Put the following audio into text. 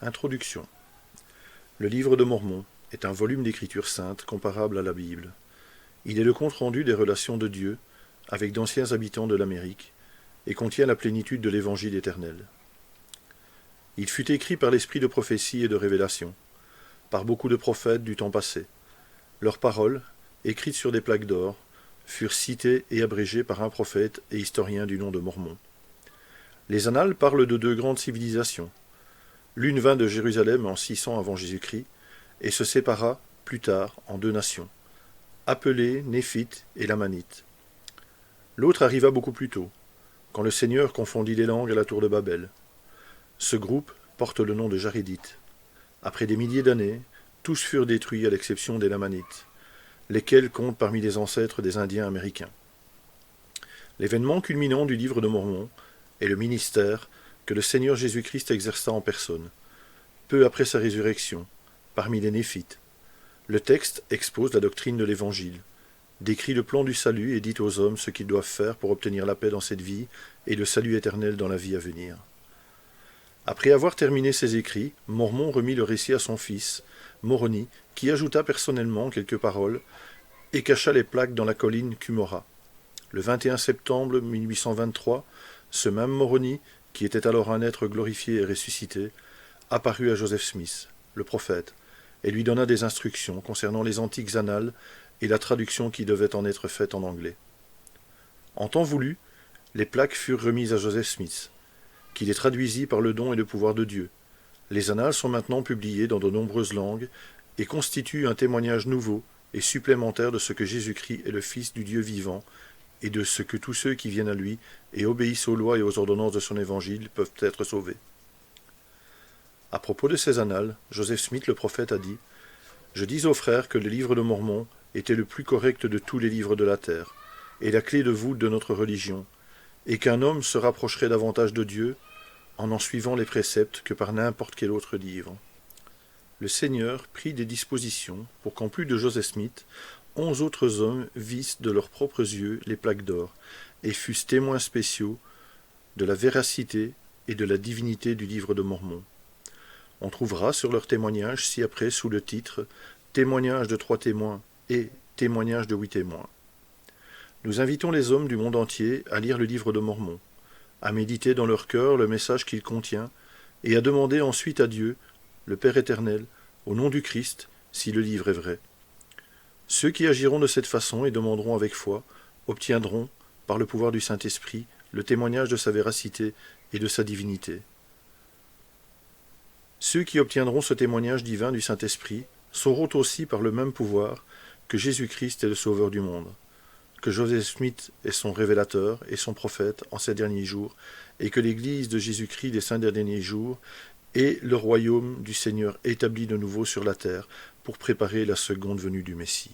Introduction. Le livre de Mormon est un volume d'écriture sainte comparable à la Bible. Il est le compte-rendu des relations de Dieu avec d'anciens habitants de l'Amérique et contient la plénitude de l'Évangile éternel. Il fut écrit par l'esprit de prophétie et de révélation, par beaucoup de prophètes du temps passé. Leurs paroles, écrites sur des plaques d'or, furent citées et abrégées par un prophète et historien du nom de Mormon. Les annales parlent de deux grandes civilisations. L'une vint de Jérusalem en 600 avant Jésus-Christ et se sépara plus tard en deux nations, appelées Néphites et Lamanites. L'autre arriva beaucoup plus tôt, quand le Seigneur confondit les langues à la tour de Babel. Ce groupe porte le nom de Jarédites. Après des milliers d'années, tous furent détruits à l'exception des Lamanites, lesquels comptent parmi les ancêtres des Indiens américains. L'événement culminant du livre de Mormon est le ministère que le Seigneur Jésus-Christ exerça en personne, peu après sa résurrection, parmi les Néphites. Le texte expose la doctrine de l'Évangile, décrit le plan du salut et dit aux hommes ce qu'ils doivent faire pour obtenir la paix dans cette vie et le salut éternel dans la vie à venir. Après avoir terminé ses écrits, Mormon remit le récit à son fils, Moroni, qui ajouta personnellement quelques paroles et cacha les plaques dans la colline Cumorah. Le 21 septembre 1823, ce même Moroni, qui était alors un être glorifié et ressuscité, apparut à Joseph Smith, le prophète, et lui donna des instructions concernant les antiques annales et la traduction qui devait en être faite en anglais. En temps voulu, les plaques furent remises à Joseph Smith, qui les traduisit par le don et le pouvoir de Dieu. Les annales sont maintenant publiées dans de nombreuses langues et constituent un témoignage nouveau et supplémentaire de ce que Jésus-Christ est le Fils du Dieu vivant et de ce que tous ceux qui viennent à lui et obéissent aux lois et aux ordonnances de son évangile peuvent être sauvés. À propos de ces annales, Joseph Smith le prophète a dit « Je dis aux frères que le livre de Mormon était le plus correct de tous les livres de la terre, et la clé de voûte de notre religion, et qu'un homme se rapprocherait davantage de Dieu en suivant les préceptes que par n'importe quel autre livre. » Le Seigneur prit des dispositions pour qu'en plus de Joseph Smith, 11 autres hommes vissent de leurs propres yeux les plaques d'or et fussent témoins spéciaux de la véracité et de la divinité du livre de Mormon. On trouvera sur leur témoignage ci-après sous le titre « Témoignage de 3 témoins » et « Témoignage de 8 témoins ». Nous invitons les hommes du monde entier à lire le livre de Mormon, à méditer dans leur cœur le message qu'il contient et à demander ensuite à Dieu, le Père éternel, au nom du Christ, si le livre est vrai. Ceux qui agiront de cette façon et demanderont avec foi obtiendront, par le pouvoir du Saint-Esprit, le témoignage de sa véracité et de sa divinité. Ceux qui obtiendront ce témoignage divin du Saint-Esprit sauront aussi par le même pouvoir que Jésus-Christ est le Sauveur du monde, que Joseph Smith est son révélateur et son prophète en ces derniers jours, et que l'Église de Jésus-Christ des 5 derniers jours est le royaume du Seigneur établi de nouveau sur la terre pour préparer la seconde venue du Messie.